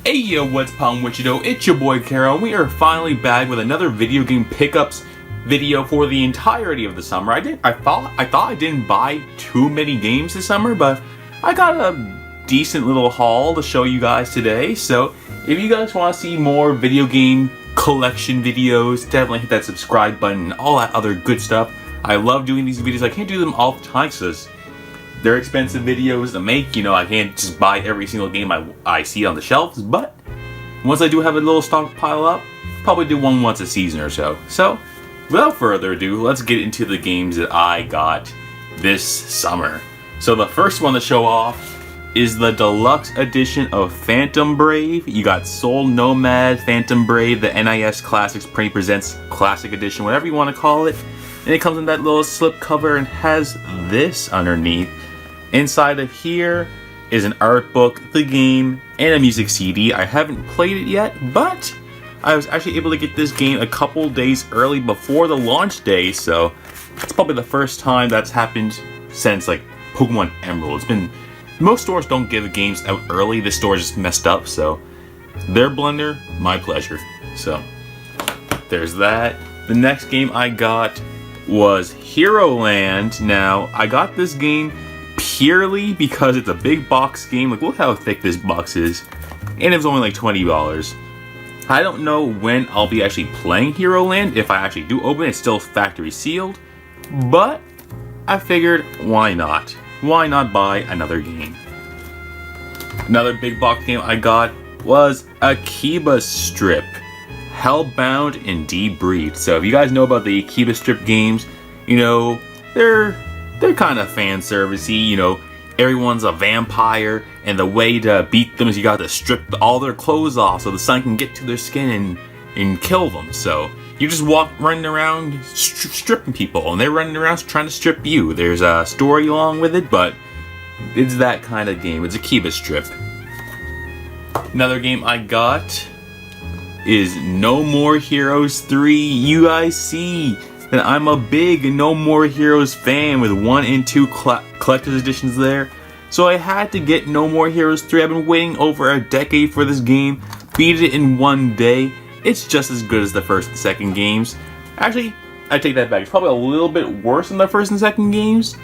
Hey yo, what's poppin' with you though? It's your boy Carol. We are finally back with another video game pickups video for the entirety of the summer. I thought I didn't buy too many games this summer, but I got a decent little haul to show you guys today. So if you guys want to see more video game collection videos, definitely hit that subscribe button and all that other good stuff. I love doing these videos. I can't do them all the time because they're expensive videos to make. You know, I can't just buy every single game I see on the shelves, but once I do have a little stockpile up, probably do one once a season or so. So, without further ado, let's get into the games that I got this summer. So the first one to show off is the deluxe edition of Phantom Brave. You got Soul Nomad, Phantom Brave, the NIS Classics Presents Classic Edition, whatever you want to call it. And it comes in that little slip cover and has this underneath. Inside of here is an art book, the game, and a music CD. I haven't played it yet, but I was actually able to get this game a couple days early before the launch day, so it's probably the first time that's happened since like Pokemon Emerald. It's been, most stores don't give games out early. This store just messed up, so their blunder, my pleasure. So there's that. The next game I got was Hero Land. Now, I got this game purely because it's a big box game. Like, look how thick this box is. And it was only like $20. I don't know when I'll be actually playing Hero Land. If I actually do open it, it's still factory sealed. But I figured, why not? Why not buy another game? Another big box game I got was Akiba Strip, Hellbound and Debriefed. So if you guys know about the Akiba Strip games, you know, they're kind of fan servicey. You know, everyone's a vampire, and the way to beat them is you got to strip all their clothes off so the sun can get to their skin and kill them. So you just running around stripping people, and they're running around trying to strip you. There's a story along with it, but it's that kind of game. It's Akiba Strip. Another game I got is No More Heroes 3. You guys see that I'm a big No More Heroes fan with 1 and 2 collector's editions there. So I had to get No More Heroes 3. I've been waiting over a decade for this game. Beat it in one day. It's just as good as the first and second games. Actually, I take that back. It's probably a little bit worse than the first and second games,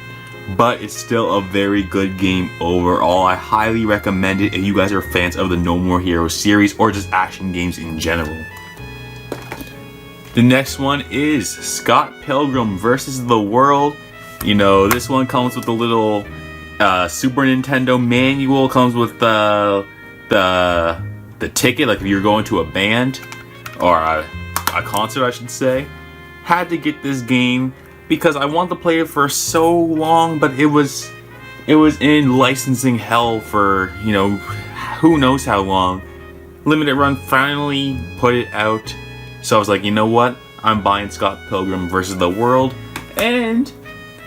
but it's still a very good game overall. I highly recommend it if you guys are fans of the No More Heroes series or just action games in general. The next one is Scott Pilgrim vs. the World. You know, this one comes with a little Super Nintendo manual. Comes with the ticket, like if you're going to a band or a concert, I should say. Had to get this game because I wanted to play it for so long, but it was in licensing hell for, you know, who knows how long. Limited Run finally put it out. So I was like, you know what? I'm buying Scott Pilgrim vs. the World. And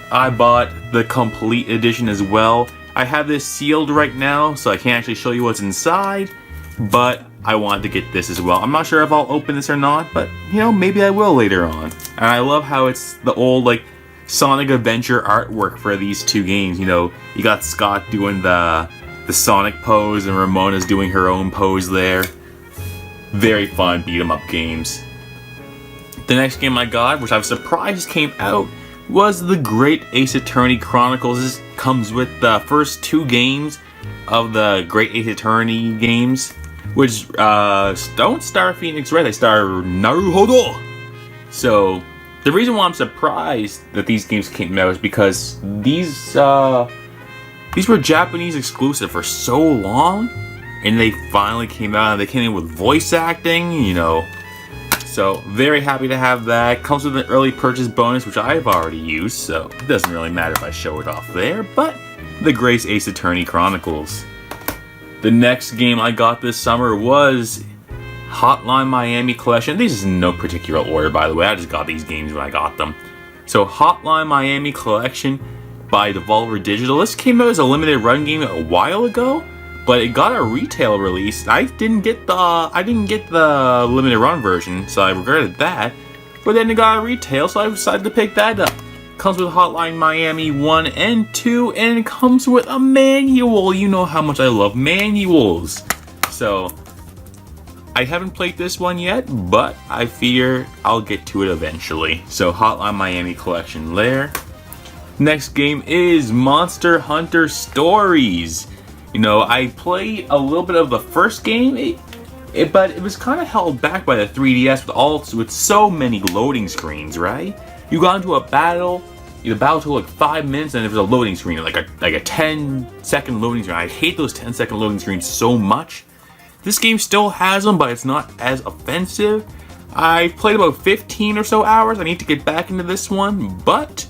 I bought the complete edition as well. I have this sealed right now, so I can't actually show you what's inside. But I wanted to get this as well. I'm not sure if I'll open this or not, but, you know, maybe I will later on. And I love how it's the old, like, Sonic Adventure artwork for these two games. You know, you got Scott doing the Sonic pose and Ramona's doing her own pose there. Very fun beat-em-up games. The next game I got, which I was surprised came out, was the Great Ace Attorney Chronicles. This comes with the first 2 games of the Great Ace Attorney games, which don't star Phoenix Wright, they star Naruhodo. So the reason why I'm surprised that these games came out is because these were Japanese exclusive for so long. And they finally came out, and they came in with voice acting, you know. So, very happy to have that. Comes with an early purchase bonus, which I've already used, so it doesn't really matter if I show it off there. But, the Great Ace Attorney Chronicles. The next game I got this summer was Hotline Miami Collection. These is in no particular order, by the way. I just got these games when I got them. So, Hotline Miami Collection by Devolver Digital. This came out as a limited run game a while ago, but it got a retail release. I didn't get the limited run version, so I regretted that. But then it got a retail, so I decided to pick that up. Comes with Hotline Miami 1 and 2, and it comes with a manual. You know how much I love manuals. So I haven't played this one yet, but I fear I'll get to it eventually. So Hotline Miami collection there. Next game is Monster Hunter Stories. You know, I played a little bit of the first game, but it was kind of held back by the 3DS with so many loading screens, right? You got into a battle, the battle took like 5 minutes, and there was a loading screen, like a 10-second loading screen. I hate those 10-second loading screens so much. This game still has them, but it's not as offensive. I played about 15 or so hours. I need to get back into this one, but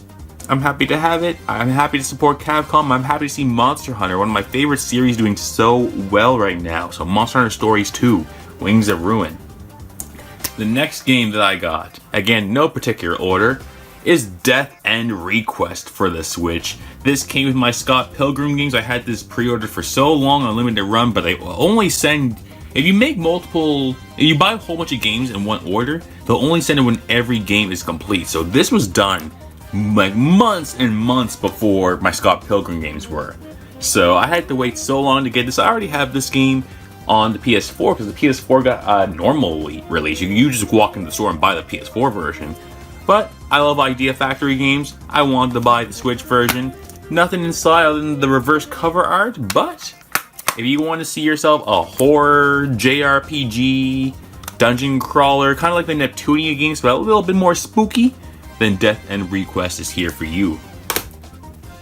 I'm happy to have it. I'm happy to support Capcom. I'm happy to see Monster Hunter, one of my favorite series, doing so well right now. So Monster Hunter Stories 2, Wings of Ruin. The next game that I got, again, no particular order, is Death End Request for the Switch. This came with my Scott Pilgrim games. I had this pre-ordered for so long on limited run, but they will only send, if you buy a whole bunch of games in one order, they'll only send it when every game is complete. So this was done like months and months before my Scott Pilgrim games were. So I had to wait so long to get this. I already have this game on the PS4 because the PS4 got a normal release. You just walk into the store and buy the PS4 version. But I love Idea Factory games. I wanted to buy the Switch version. Nothing inside other than the reverse cover art, but if you want to see yourself a horror, JRPG, dungeon crawler, kind of like the Neptunia games, but a little bit more spooky, then Death End Request is here for you.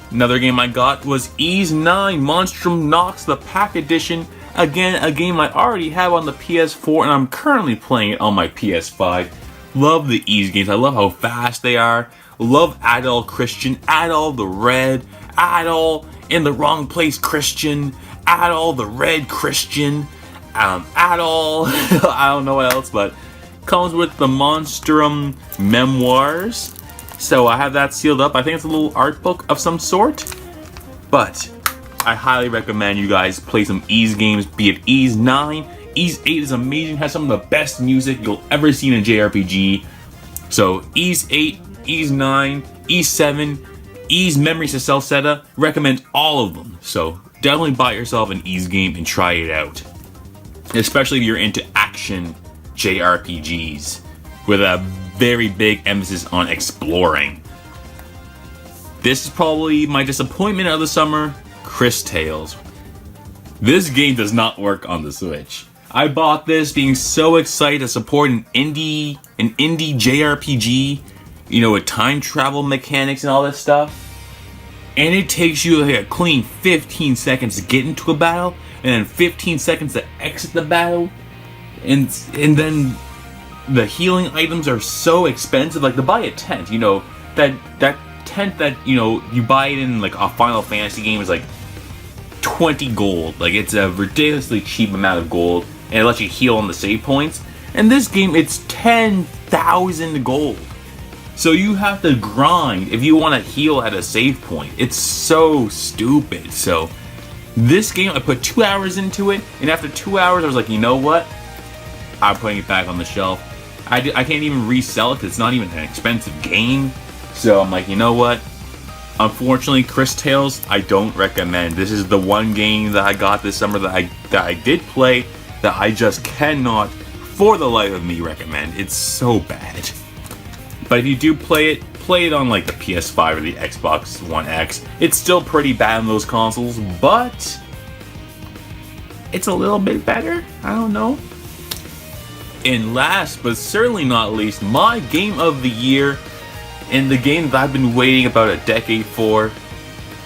Another game I got was Ys 9 Monstrum Nox, the pack edition. Again, a game I already have on the PS4, and I'm currently playing it on my PS5. Love the Ys games. I love how fast they are. Love Adol Christian, Adol the Red, Adol in the wrong place Christian, Adol the Red Christian, Adol, I don't know what else, but comes with the Monstrum Memoirs. So I have that sealed up. I think it's a little art book of some sort. But I highly recommend you guys play some Ys games, be it Ys 9. Ys 8 is amazing, has some of the best music you'll ever see in a JRPG. So Ys 8, Ys 9, Ys 7, Ys Memories of Celceta, recommend all of them. So definitely buy yourself an Ys game and try it out. Especially if you're into action JRPGs with a very big emphasis on exploring. This is probably my disappointment of the summer, Chris Tales. This game does not work on the Switch. I bought this being so excited to support an indie JRPG, you know, with time travel mechanics and all this stuff. And it takes you like a clean 15 seconds to get into a battle, and then 15 seconds to exit the battle. And then the healing items are so expensive. Like, to buy a tent, you know, that tent that, you know, you buy it in like a Final Fantasy game is like 20 gold. Like, it's a ridiculously cheap amount of gold, and it lets you heal on the save points. In this game, it's 10,000 gold. So you have to grind if you want to heal at a save point. It's so stupid. So this game, I put 2 hours into it, and after 2 hours, I was like, you know what? I'm putting it back on the shelf. I can't even resell it because it's not even an expensive game. So I'm like, you know what? Unfortunately, Chris Tales, I don't recommend. This is the one game that I got this summer that I did play that I just cannot, for the life of me, recommend. It's so bad. But if you do play it on like the PS5 or the Xbox One X. It's still pretty bad on those consoles, but it's a little bit better. I don't know. And last but certainly not least, my game of the year, and the game that I've been waiting about a decade for,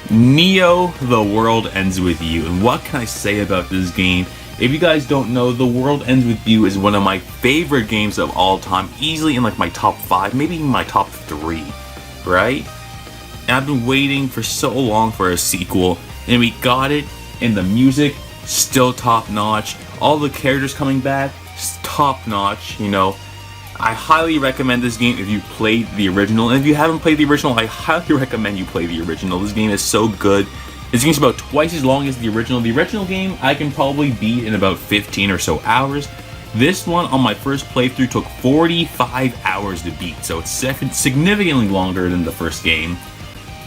Neo: The World Ends With You. And what can I say about this game? If you guys don't know, The World Ends With You is one of my favorite games of all time, easily in like my top 5, maybe even my top 3, right? And I've been waiting for so long for a sequel, and we got it, and the music, still top notch. All the characters coming back, top notch, you know. I highly recommend this game if you played the original, and if you haven't played the original, I highly recommend you play the original. This game is so good. This game's about twice as long as the original. The original game I can probably beat in about 15 or so hours. This one on my first playthrough took 45 hours to beat, so it's significantly longer than the first game,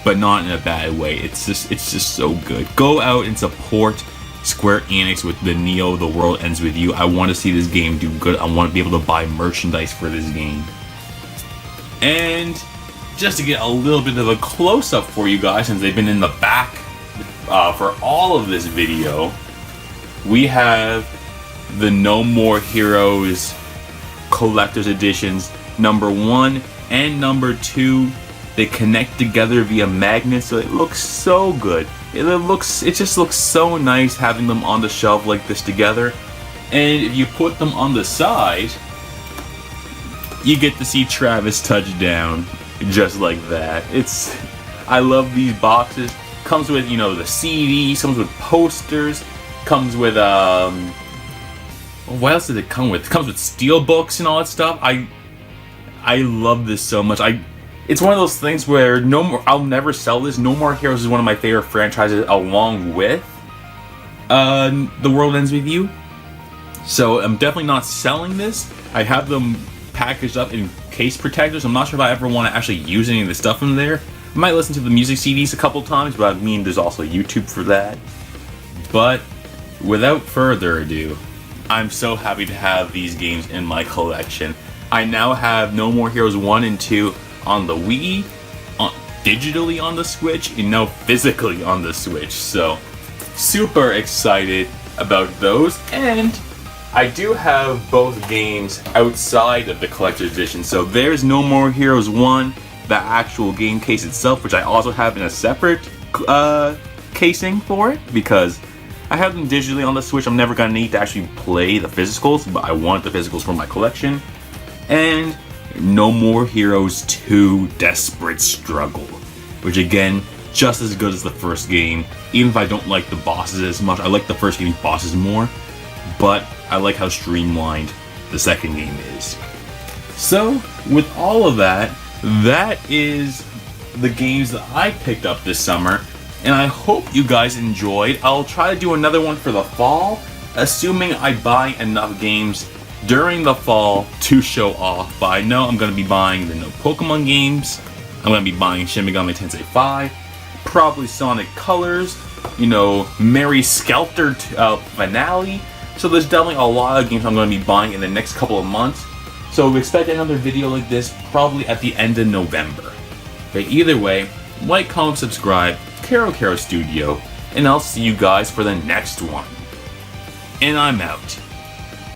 but not in a bad way. It's just so good. Go out and support Square Enix with the Neo The World Ends With You. I want to see this game do good. I want to be able to buy merchandise for this game. And just to get a little bit of a close-up for you guys, since they've been in the back for all of this video, we have the No More Heroes Collector's Editions number 1 and number 2. They connect together via magnets, so it looks so good. It just looks so nice having them on the shelf like this together. And if you put them on the side, you get to see Travis touchdown just like that. I love these boxes. Comes with, you know, the CDs, comes with posters, comes with what else did it come with? It comes with steel books and all that stuff. I love this so much. It's one of those things where I'll never sell this. No More Heroes is one of my favorite franchises, along with The World Ends With You. So I'm definitely not selling this. I have them packaged up in case protectors. I'm not sure if I ever want to actually use any of the stuff in there. I might listen to the music CDs a couple times, but I mean, there's also YouTube for that. But without further ado, I'm so happy to have these games in my collection. I now have No More Heroes 1 and 2 on the Wii, digitally on the Switch, and now physically on the Switch. So, super excited about those. And I do have both games outside of the Collector's Edition. So there's No More Heroes 1, the actual game case itself, which I also have in a separate casing for it, because I have them digitally on the Switch. I'm never going to need to actually play the physicals, but I want the physicals for my collection. And No More Heroes 2 Desperate Struggle, which again, just as good as the first game. Even if I don't like the bosses as much, I like the first game's bosses more, but I like how streamlined the second game is. So, with all of that, that is the games that I picked up this summer, and I hope you guys enjoyed. I'll try to do another one for the fall, assuming I buy enough games during the fall to show off. But I know I'm going to be buying the no Pokemon games, I'm going to be buying Shin Megami Tensei 5, probably Sonic Colors, you know, Mary Skelter finale. So there's definitely a lot of games I'm going to be buying in the next couple of months. So expect another video like this probably at the end of November. But either way, like, comment, subscribe, Caro Studio, and I'll see you guys for the next one. And I'm out.